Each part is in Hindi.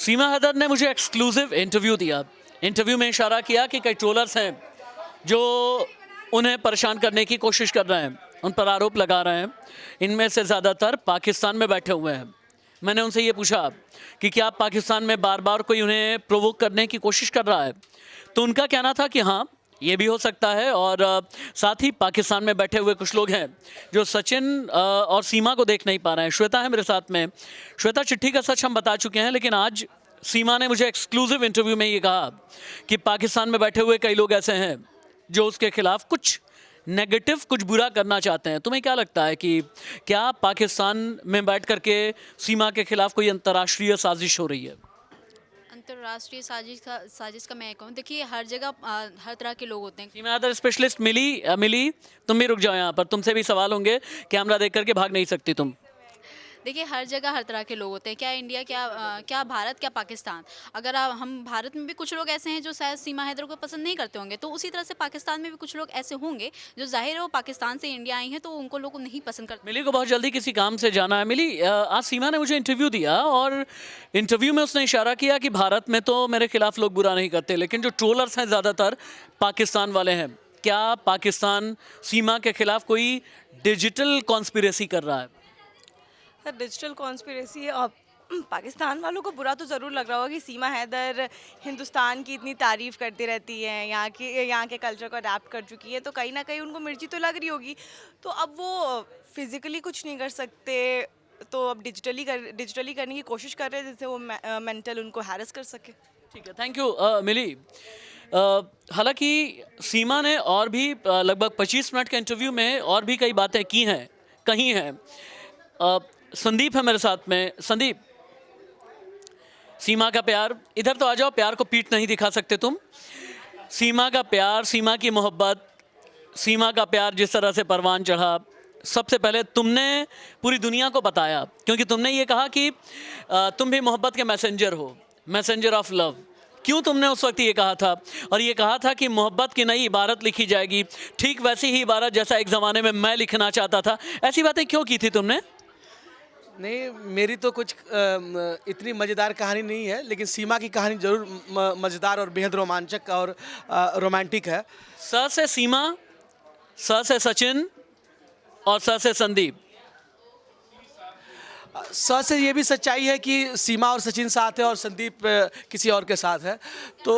सीमा हैदर ने मुझे एक्सक्लूसिव इंटरव्यू दिया। इंटरव्यू में इशारा किया कि कई ट्रोलर्स हैं जो उन्हें परेशान करने की कोशिश कर रहे हैं, उन पर आरोप लगा रहे हैं। इनमें से ज़्यादातर पाकिस्तान में बैठे हुए हैं। मैंने उनसे ये पूछा कि क्या पाकिस्तान में बार बार कोई उन्हें प्रोवोक करने की कोशिश कर रहा है, तो उनका कहना था कि हाँ, ये भी हो सकता है। और साथ ही पाकिस्तान में बैठे हुए कुछ लोग हैं जो सचिन और सीमा को देख नहीं पा रहे हैं। श्वेता है मेरे साथ में। श्वेता, चिट्ठी का सच हम बता चुके हैं, लेकिन आज सीमा ने मुझे एक्सक्लूसिव इंटरव्यू में ये कहा कि पाकिस्तान में बैठे हुए कई लोग ऐसे हैं जो उसके खिलाफ कुछ नेगेटिव, कुछ बुरा करना चाहते हैं। तुम्हें क्या लगता है कि क्या पाकिस्तान में बैठ करके सीमा के खिलाफ कोई अंतर्राष्ट्रीय साजिश हो रही है? अंतर्राष्ट्रीय साजिश का मैं कहूँ, देखिए हर जगह हर तरह के लोग होते हैं। सीमा हैदर स्पेशलिस्ट मिली तुम भी रुक जाओ यहाँ पर, तुमसे भी सवाल होंगे, कैमरा देख करके भाग नहीं सकती तुम। देखिए हर जगह हर तरह के लोग होते हैं, क्या इंडिया, क्या भारत, क्या पाकिस्तान। अगर हम भारत में भी कुछ लोग ऐसे हैं जो शायद सीमा हैदर को पसंद नहीं करते होंगे, तो उसी तरह से पाकिस्तान में भी कुछ लोग ऐसे होंगे जो जाहिर है वो पाकिस्तान से इंडिया आई हैं तो उनको लोग नहीं पसंद करते। मिली को बहुत जल्दी किसी काम से जाना है। मिली, आज सीमा ने मुझे इंटरव्यू दिया और इंटरव्यू में उसने इशारा किया कि भारत में तो मेरे खिलाफ लोग बुरा नहीं करते, लेकिन जो ट्रोलर्स हैं ज़्यादातर पाकिस्तान वाले हैं। क्या पाकिस्तान सीमा के खिलाफ कोई डिजिटल कॉन्स्पिरेसी कर रहा है? सर, डिजिटल कॉन्स्पिरेसी और पाकिस्तान वालों को बुरा तो ज़रूर लग रहा होगा कि सीमा हैदर हिंदुस्तान की इतनी तारीफ़ करती रहती हैं, यहाँ के कल्चर को अडेप्ट कर चुकी है, तो कहीं ना कहीं उनको मिर्ची तो लग रही होगी। तो अब वो फिज़िकली कुछ नहीं कर सकते, तो अब डिजिटली करने की कोशिश कर रहे हैं जिससे वो मेंटल उनको हैरेस कर सके। ठीक है, थैंक यू मिली। हालांकि सीमा ने और भी लगभग 25 मिनट के इंटरव्यू में और भी कई बातें की हैं, कही हैं। संदीप है मेरे साथ में। संदीप, सीमा का प्यार, इधर तो आ जाओ, प्यार को पीठ नहीं दिखा सकते तुम। सीमा का प्यार, सीमा की मोहब्बत, सीमा का प्यार जिस तरह से परवान चढ़ा, सबसे पहले तुमने पूरी दुनिया को बताया, क्योंकि तुमने ये कहा कि तुम भी मोहब्बत के मैसेंजर हो, मैसेंजर ऑफ लव। क्यों तुमने उस वक्त ये कहा था? और ये कहा था कि मोहब्बत की नई इबारत लिखी जाएगी, ठीक वैसी ही इबारत जैसा एक ज़माने में मैं लिखना चाहता था। ऐसी बातें क्यों की थी तुमने? नहीं, मेरी तो कुछ इतनी मज़ेदार कहानी नहीं है, लेकिन सीमा की कहानी ज़रूर मज़ेदार और बेहद रोमांचक और रोमांटिक है। स से सीमा, स से सचिन और स से संदीप। स से ये भी सच्चाई है कि सीमा और सचिन साथ है और संदीप किसी और के साथ है। तो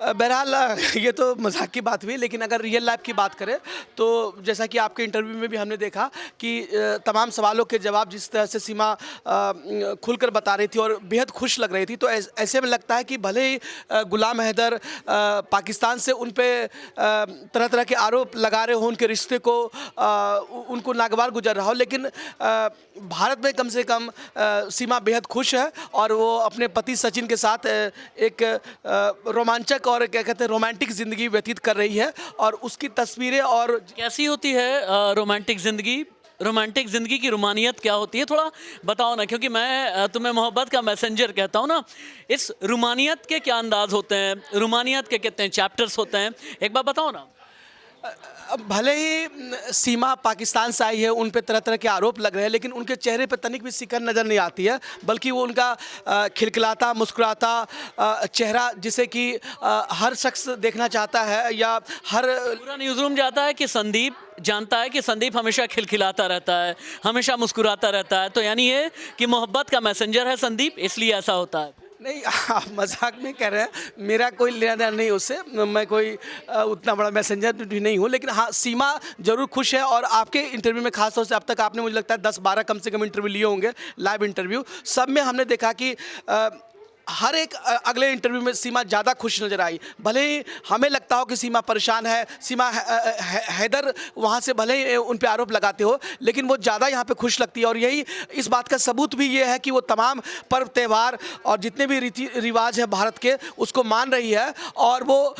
बहरहाल ये तो मजाक की बात हुई, लेकिन अगर रियल लाइफ की बात करें तो जैसा कि आपके इंटरव्यू में भी हमने देखा कि तमाम सवालों के जवाब जिस तरह से सीमा खुलकर बता रही थी और बेहद खुश लग रही थी, तो ऐसे में लगता है कि भले ही गुलाम हैदर पाकिस्तान से उन पर तरह तरह के आरोप लगा रहे हो, उनके रिश्ते को उनको नागवार गुजर रहा हो, लेकिन भारत में कम से कम सीमा बेहद खुश है और वो अपने पति सचिन के साथ एक रोमांचक और क्या कहते हैं रोमांटिक ज़िंदगी व्यतीत कर रही है। और उसकी तस्वीरें और कैसी होती है रोमांटिक ज़िंदगी? रोमांटिक ज़िंदगी की रुमानियत क्या होती है, थोड़ा बताओ ना, क्योंकि मैं तुम्हें मोहब्बत का मैसेंजर कहता हूँ ना। इस रुमानियत के क्या अंदाज होते हैं, रुमानियत के कितने चैप्टर्स होते हैं, एक बार बताओ ना। भले ही सीमा पाकिस्तान से आई है, उन पे तरह तरह के आरोप लग रहे हैं, लेकिन उनके चेहरे पे तनिक भी सिकन नज़र नहीं आती है, बल्कि वो उनका खिलखिलाता मुस्कुराता चेहरा जिसे कि हर शख्स देखना चाहता है, या हर पूरा न्यूज़ रूम जाता है कि संदीप जानता है कि संदीप हमेशा खिलखिलाता रहता है, हमेशा मुस्कुराता रहता है, तो यानी ये कि मोहब्बत का मैसेंजर है संदीप, इसलिए ऐसा होता है। नहीं, आप मजाक में कह रहे हैं, मेरा कोई लेना देना नहीं उससे, मैं कोई उतना बड़ा मैसेंजर भी नहीं हूँ। लेकिन हाँ, सीमा ज़रूर खुश है और आपके इंटरव्यू में खास तौर से अब तक आपने मुझे लगता है 10-12 कम से कम इंटरव्यू लिए होंगे, लाइव इंटरव्यू, सब में हमने देखा कि हर एक अगले इंटरव्यू में सीमा ज़्यादा खुश नज़र आई। भले ही हमें लगता हो कि सीमा परेशान है, सीमा हैदर वहाँ से भले ही उन पे आरोप लगाते हो, लेकिन वो ज़्यादा यहाँ पे खुश लगती है। और यही इस बात का सबूत भी ये है कि वो तमाम पर्व त्यौहार और जितने भी रीति रिवाज है भारत के, उसको मान रही है और वो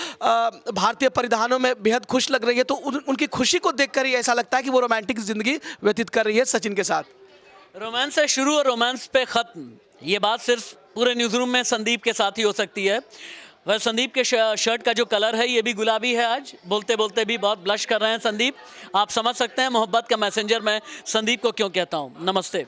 भारतीय परिधानों में बेहद खुश लग रही है। तो उनकी खुशी को देख कर ही ऐसा लगता है कि वो रोमांटिक ज़िंदगी व्यतीत कर रही है सचिन के साथ। रोमांस से शुरू और रोमांस पे ख़त्म, ये बात सिर्फ पूरे न्यूज़ रूम में संदीप के साथ ही हो सकती है। वह संदीप के शर्ट का जो कलर है ये भी गुलाबी है। आज बोलते बोलते भी बहुत ब्लश कर रहे हैं संदीप। आप समझ सकते हैं मोहब्बत का मैसेंजर मैं संदीप को क्यों कहता हूँ। नमस्ते।